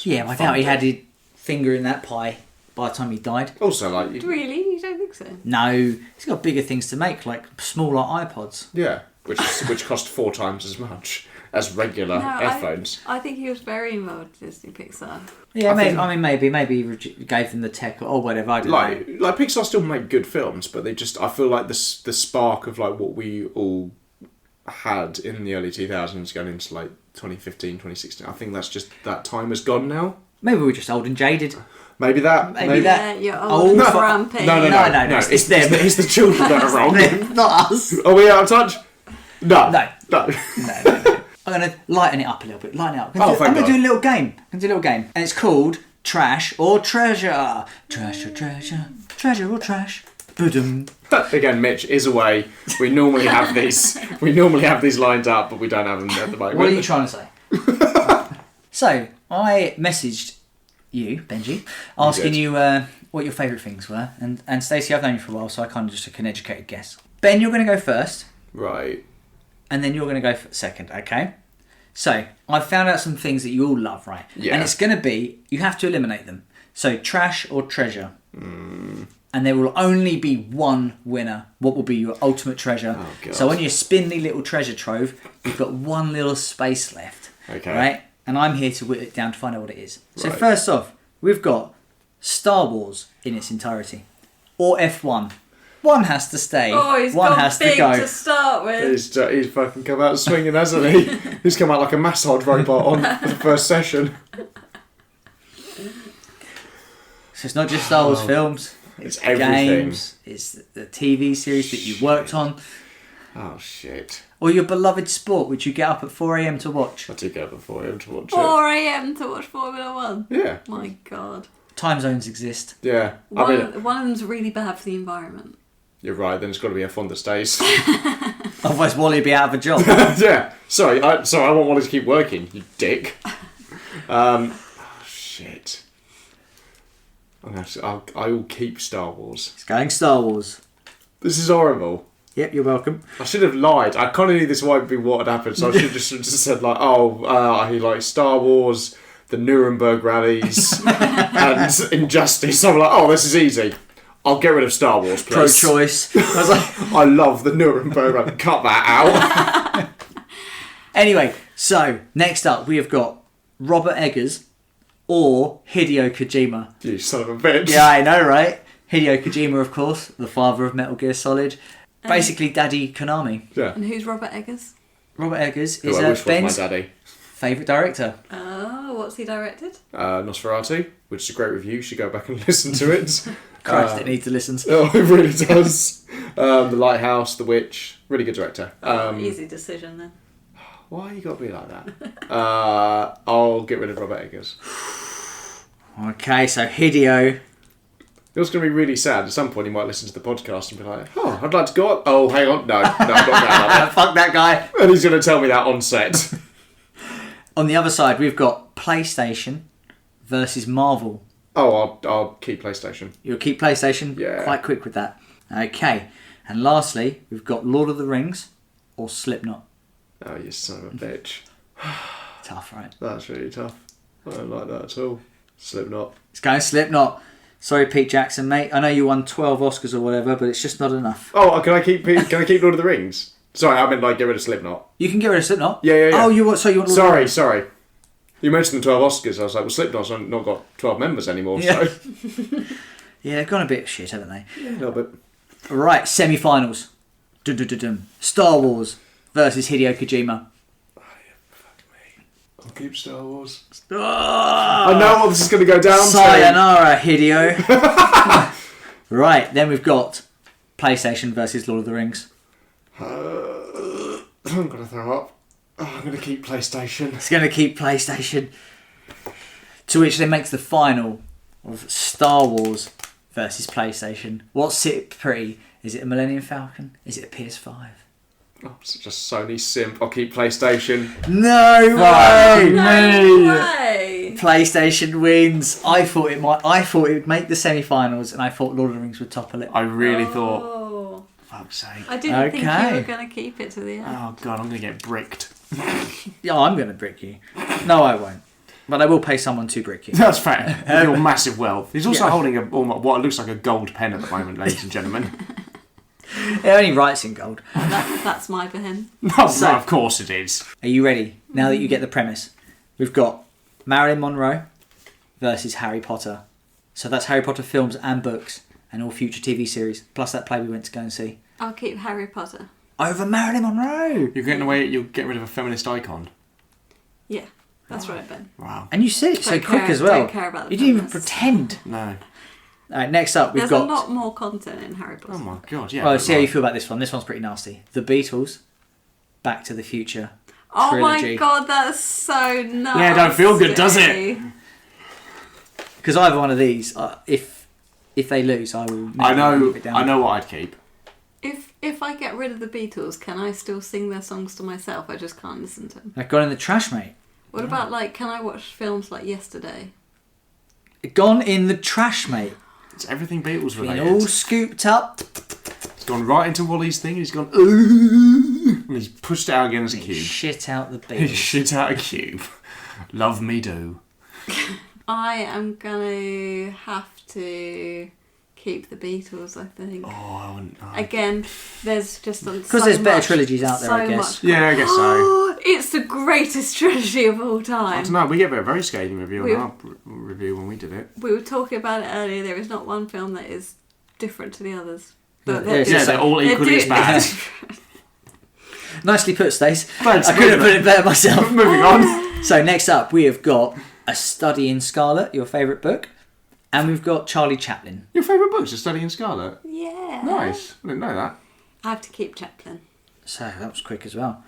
Yeah, I doubt he had his finger in that pie by the time he died. Also, like Really? You don't think so? No, he's got bigger things to make, like smaller iPods. yeah, which cost 4 times as much as regular headphones. I think he was very involved with Disney Pixar. Yeah, I maybe he gave them the tech or whatever. I don't know. Like Pixar still make good films, but I feel like the spark of like what we all had in the early 2000s going into like 2015, 2016. I think that's just that time has gone now. Maybe we're just old and jaded. Maybe that. Maybe that. Yeah, you're Oh, old no. and grumpy. No. It's them. It's the children that are wrong. Not us. Are we out of touch? No. No. No. No. I'm going to lighten it up a little bit. Lighten it up. Oh, thank I'm going to God. do a little game. And it's called Trash or Treasure. Trash or Treasure. Treasure or Trash. Boom. Again, Mitch is away. We normally have these. We normally have these lined up, but we don't have them at the moment. What are you trying to say? So, I messaged you, Benji, asking you what your favourite things were. And Stacey, I've known you for a while, so I kind of just took an educated guess. Ben, you're going to go first. Right. And then you're going to go second, okay? So, I've found out some things that you all love, right? Yeah. And it's going to be, you have to eliminate them. So, trash or treasure. And there will only be one winner. What will be your ultimate treasure? Oh, God. So, on your spindly little treasure trove, you've got one little space left. Okay. Right? And I'm here to whittle it down to find out what it is. So, Right. first off, we've got Star Wars in its entirety. Or F1. One has to stay. Oh, he's one gone has big to go. to start with. He's fucking come out swinging, hasn't he? He's come out like a massage robot on the first session. So it's not just Star Wars films. It's everything. Games. It's the TV series that you worked on. Oh, shit. Or your beloved sport, which you get up at 4 a.m. to watch. I did get up at 4 a.m. to watch it. 4 a.m. to watch Formula One. Yeah. My God. Time zones exist. Yeah. One of them's really bad for the environment. You're right, then it's got to be F1 that stays. Otherwise, Wally would be out of a job. Yeah. Sorry, I want Wally to keep working, you dick. Shit. I will keep Star Wars. It's going Star Wars. This is horrible. Yep, you're welcome. I should have lied. I kind of knew this won't be what had happened, so I should have just said like, he likes Star Wars, the Nuremberg rallies, and Injustice. So I'm like, this is easy. I'll get rid of Star Wars, please. Pro-choice. I was like, I love the Nuremberg rally. Cut that out. Anyway, so next up we have got Robert Eggers or Hideo Kojima. You son of a bitch. Yeah, I know, right? Hideo Kojima, of course, the father of Metal Gear Solid. Basically, Daddy Konami. Yeah. And who's Robert Eggers? Robert Eggers Who is I wish was Ben's my daddy. favourite director. Oh, what's he directed? Nosferatu, which is a great review. You should go back and listen to it. Christ, it needs to listen. Oh, it really does. The Lighthouse, The Witch. Really good director. Easy decision then. Why you got to be like that? I'll get rid of Robert Eggers. Okay, so Hideo. It was going to be really sad. At some point, he might listen to the podcast and be like, I'd like to go on. Oh, hang on. No, I'm not going to Fuck that guy. And he's going to tell me that on set. On the other side, we've got PlayStation versus Marvel. Oh, I'll keep PlayStation. You'll keep PlayStation? Yeah. Quite quick with that. Okay. And lastly, we've got Lord of the Rings or Slipknot. Oh, you son of a bitch. Tough, right? That's really tough. I don't like that at all. Slipknot. It's going Slipknot. Sorry, Pete Jackson, mate. I know you won 12 Oscars or whatever, but it's just not enough. Oh, can I keep Lord of the Rings? Sorry, I meant like get rid of Slipknot. You can get rid of Slipknot? Yeah. Oh, you want Lord of the Rings? Sorry. You mentioned the 12 Oscars. I was like, well, Slipknot's not got 12 members anymore, Yeah. so... Yeah, they've gone a bit shit, haven't they? Yeah, a little bit. Right, semi-finals. Star Wars versus Hideo Kojima. I'll keep Star Wars. Oh, I know what this is going to go down sayonara, Hideo. Right, then we've got PlayStation versus Lord of the Rings. I'm going to throw up. I'm going to keep PlayStation. It's going to keep PlayStation. To which then makes the final of Star Wars versus PlayStation. What's it pretty? Is it a Millennium Falcon? Is it a PS5? Oh, such a Sony simp. I'll keep PlayStation. No way! No way! PlayStation wins. I thought it would make the semi-finals, and I thought Lord of the Rings would topple it. I really thought... Oh. Fuck's sake. I didn't think you were going to keep it to the end. Oh, God, I'm going to get bricked. Yeah, I'm going to brick you. No, I won't. But I will pay someone to brick you. That's fair. With your massive wealth. He's also Yeah. holding what looks like a gold pen at the moment, ladies and gentlemen. It only writes in gold. That's my pen. No, So- of course it is. Are you ready? Now that you get the premise. We've got Marilyn Monroe versus Harry Potter. So that's Harry Potter films and books and all future TV series. Plus that play we went to go and see. I'll keep Harry Potter. Over Marilyn Monroe! You'll get rid of a feminist icon. Yeah, that's right, Ben. Wow. And you said it so Don't quick care- as well. don't care about the You didn't even feminists. pretend. No. Alright, next up we've There's got... a lot more content in Harry Potter. Oh my God, yeah. Well, see how you feel about this one. This one's pretty nasty. The Beatles, Back to the Future. Oh Trilogy. my God, that's so nasty. Yeah, don't feel good, does it? Because either one of these, if they lose, I will... I never live it down. know what I'd keep. If I get rid of the Beatles, can I still sing their songs to myself? I just can't listen to them. They've gone in the trash, mate. What about, like, can I watch films like Yesterday? Gone in the trash, mate. It's everything Beatles Been related. all scooped up. It's gone right into Wally's thing and he's gone, ooh, and he's pushed it out again as a cube. Shit out the He Beatles. shit out a cube. Love me do. I am gonna have to keep the Beatles, I think. Oh, I wouldn't. Oh. Again, there's just Because there's better trilogies out there, I guess. Yeah, I guess so. It's the greatest trilogy of all I time. don't know, we gave it a very scathing review We- on our review when we did it. We were talking about it earlier. There is not one film that is different to the others. But Yeah, it's Yeah, just they're all equally as bad. Nicely put, Stace. Thanks. I could have put it better myself. Moving on. So next up, we have got A Study in Scarlet, your favourite book, And we've got Charlie Chaplin. Your favourite books are Study in Scarlet? Yeah. Nice. I didn't know that. I have to keep Chaplin. So that was quick as well.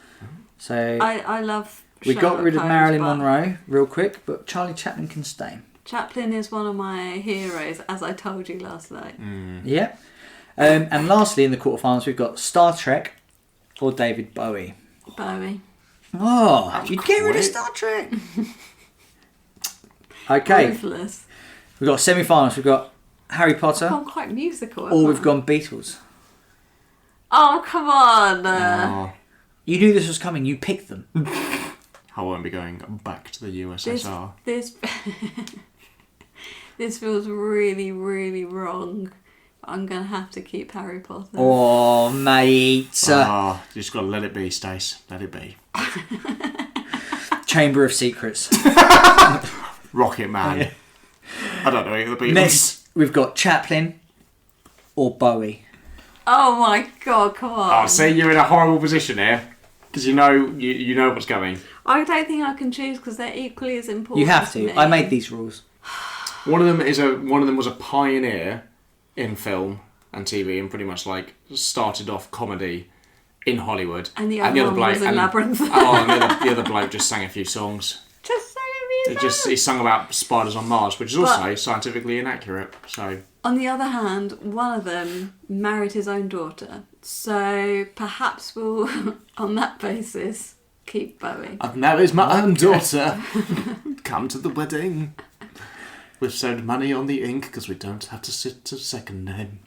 So I love we got Sherlock rid of Holmes, Marilyn but Monroe real quick, but Charlie Chaplin can stay. Chaplin is one of my heroes, as I told you last night. Yeah. And lastly, in the quarterfinals, we've got Star Trek or David Bowie. Bowie. Oh, you get rid of quick. Star Trek. Okay, Ruthless. we've got semi-finals. We've got Harry Potter, Gone quite musical. or haven't we've I? gone Beatles. Oh, come on. Oh, You knew this was coming. You picked them. I won't be going back to the USSR. This this feels really, really wrong. But I'm going to have to keep Harry Potter. Oh, mate. You just got to let it be, Stace. Let it be. Chamber of Secrets. Rocket Man. Yeah. I don't know any of the Beatles. Next, we've got Chaplin or Bowie. Oh my god, come on. Oh, see, you're in a horrible position here. Because you know what's coming. I don't think I can choose because they're equally as important. You have me. to. I made these rules. One of them was a pioneer in film and TV, and pretty much like started off comedy in Hollywood. And the other one was in Labyrinth. And the other bloke just sang a few songs. Just saying He sung about spiders on Mars, which is also scientifically inaccurate. So on the other hand, one of them married his own daughter. So perhaps we'll, on that basis, keep Bowie. I've married my own daughter. Come to the wedding. We've saved money on the ink because we don't have to sit a second name.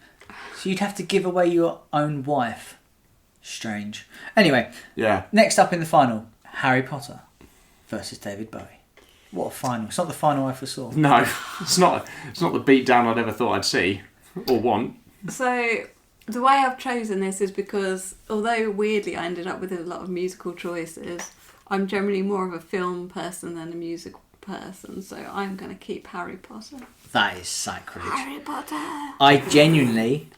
So you'd have to give away your own wife. Strange. Anyway, Yeah. next up in the final, Harry Potter versus David Bowie. What a final. It's not the final I foresaw. No, it's not the beatdown I'd ever thought I'd see or want. So the way I've chosen this is because, although weirdly I ended up with a lot of musical choices, I'm generally more of a film person than a music person, so I'm going to keep Harry Potter. That is sacrilege. Harry Potter! I genuinely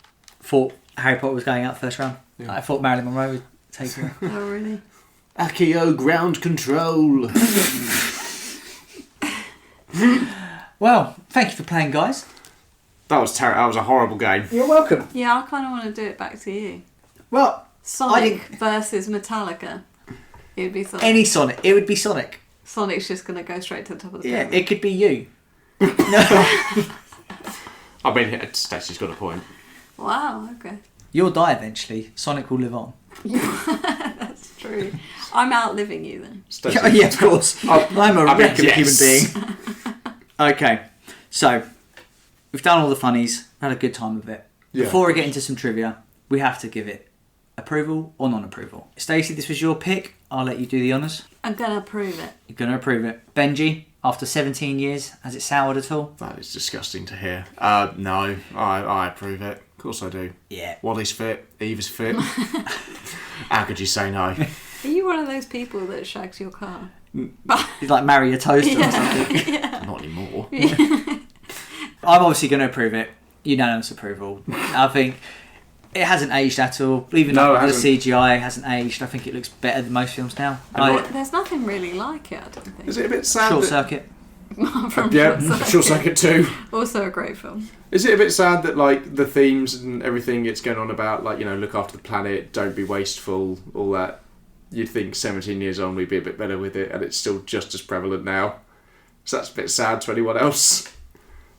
thought Harry Potter was going out first round. Yeah. I thought Marilyn Monroe would take it. Oh, really? Accio ground control. Well, thank you for playing, guys. That was terrible. That was a horrible game. You're welcome. Yeah, I kind of want to do it back to you. Well, Sonic versus Metallica. It would be Sonic. any Sonic. It would be Sonic. Sonic's just going to go straight to the top of the Yeah, pyramid. it could be you. No. I mean, Stacey's got a point. Wow, okay. You'll die eventually. Sonic will live on. That's true. I'm outliving you then. Stacey. Yeah, of course. I'm a wreck of a human yes. being. Okay, so we've done all the funnies, had a good time with it. Yeah. Before we get into some trivia, we have to give it approval or non-approval. Stacey, this was your pick. I'll let you do the honours. I'm going to approve it. You're going to approve it. Benji, after 17 years, has it soured at all? That is disgusting to hear. No, I approve it. Of course I do. Yeah. Wally's fit. Eve is fit. How could you say no? Are you one of those people that shags your car? You'd like marry a toaster or something. Not anymore. I'm obviously going to approve it. Unanimous approval. I think it hasn't aged at all. Even No, though it the hasn't. CGI hasn't aged. I think it looks better than most films now. And what- There's nothing really like it, I don't think. Is it a bit sad? Short that- Circuit. From Yeah, Short Short Circuit 2. Also a great film. Is it a bit sad that like the themes and everything it's going on about, like, you know, look after the planet, don't be wasteful, all that? You'd think 17 years on we'd be a bit better with it, and it's still just as prevalent now. So that's a bit sad to anyone else.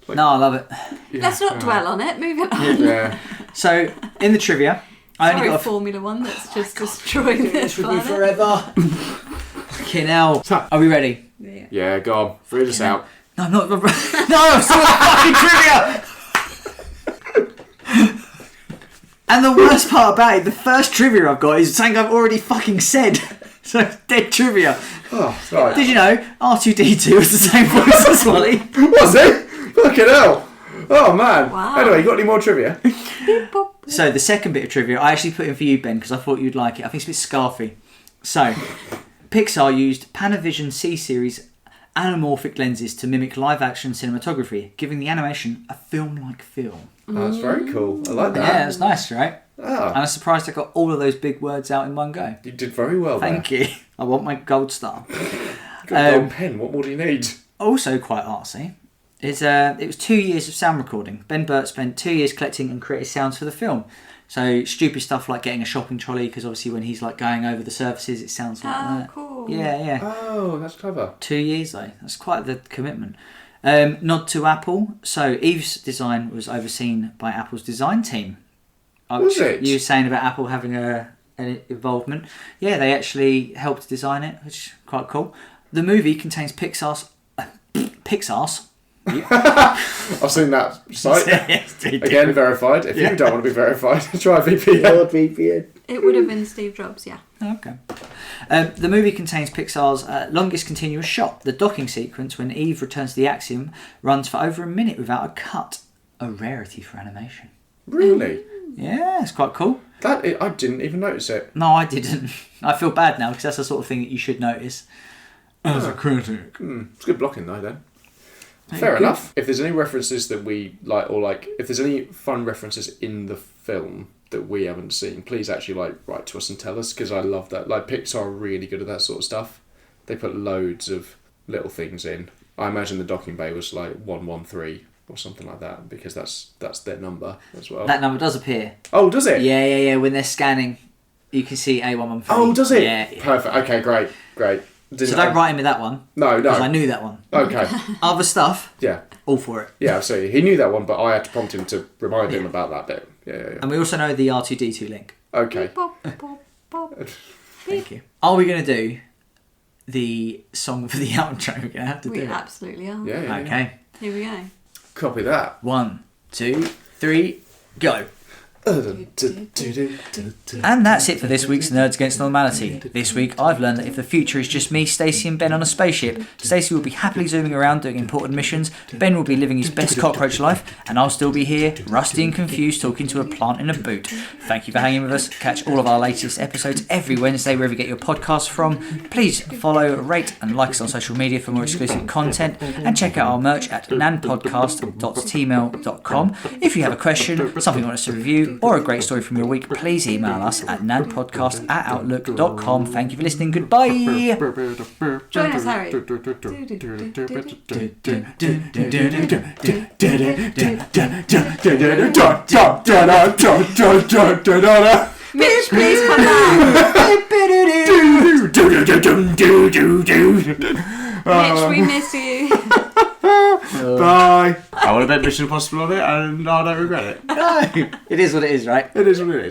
Like, No, I love it. yeah, Let's not dwell on it. Moving on. Yeah. So, in the trivia, I only Sorry, got Formula One that's just destroying this with me planet. forever. Fucking hell. Are we ready? Yeah. Yeah, go on. Read us out. No, I'm not. No, I'm still with fucking trivia. And the worst part about it, the first trivia I've got is something I've already fucking said. So it's dead trivia. Oh, right. Did you know R2D2 was the same voice as Wally? Was it? Fucking hell. Oh, man. Wow. Anyway, you got any more trivia? So the second bit of trivia I actually put in for you, Ben, because I thought you'd like it. I think it's a bit scarfy. So, Pixar used Panavision C-Series anamorphic lenses to mimic live-action cinematography, giving the animation a film-like feel. That's very cool. I like that. Yeah, it's nice, right? And Ah, I'm surprised I got all of those big words out in one go. you did very well Thank you. I want my gold star. there. Good gold pen. What more do you need? Also quite artsy It was 2 years of sound recording. Ben Burt spent 2 years collecting and creating sounds for the film. So stupid stuff like getting a shopping trolley, because obviously when he's like going over the surfaces, it sounds like that. Cool. Yeah. Oh, that's clever. 2 years though. That's quite the commitment. Nod to Apple. So Eve's design was overseen by Apple's design team. Was it? You were saying about Apple having an involvement. Yeah, they actually helped design it, which is quite cool. The movie contains Pixar's. I've seen that site. Again, verified. If you don't want to be verified, try VPN. It would have been Steve Jobs, yeah. Okay. The movie contains Pixar's longest continuous shot. The docking sequence, when Eve returns to the Axiom, runs for over a minute without a cut. A rarity for animation. Really? Yeah, it's quite cool. I didn't even notice it. No, I didn't. I feel bad now because that's the sort of thing that you should notice. As a critic. It's good blocking though, then. Fair enough. If there's any references that we like, or like, if there's any fun references in the film that we haven't seen, please actually write to us and tell us, because I love that. Like, Pixar are really good at that sort of stuff. They put loads of little things in. I imagine the docking bay was like 113 or something like that, because that's their number as well. That number does appear. Oh, does it? Yeah. When they're scanning, you can see A113. Oh, does it? Yeah. Perfect. Okay, great. So don't write him with that one. No. Because I knew that one. Okay. Other stuff, Yeah. all for it. Yeah, absolutely. He knew that one, but I had to prompt him to remind him about that bit. Yeah. And we also know the R2D2 link. Okay. Bop, bop, bop. Thank you. Are we going to do the song for the outro? We're going to have to We do it. absolutely are. Yeah. Okay. Here we go. Copy that. 1, 2, 3, go. And And that's it for this week's Nerds Against Normality. This week I've learned that if the future is just me, Stacey and Ben on a spaceship, Stacey will be happily zooming around doing important missions, Ben will be living his best cockroach life, and I'll still be here, rusty and confused, talking to a plant in a boot. Thank you for hanging with us. Catch all of our latest episodes every Wednesday wherever you get your podcasts from. Please follow, rate and like us on social media for more exclusive content, and check out our merch at nanpodcast.tmail.com. If you have a question, something you want us to review, or a great story from your week, please email us at nanpodcast@outlook.com. Thank you for listening. Goodbye. Join us, Harry. Mitch, please come back. Mitch, we miss you. Bye. I want to bet Mission Impossible on it, and I don't regret it. No, it is what it is, right? It is what it is.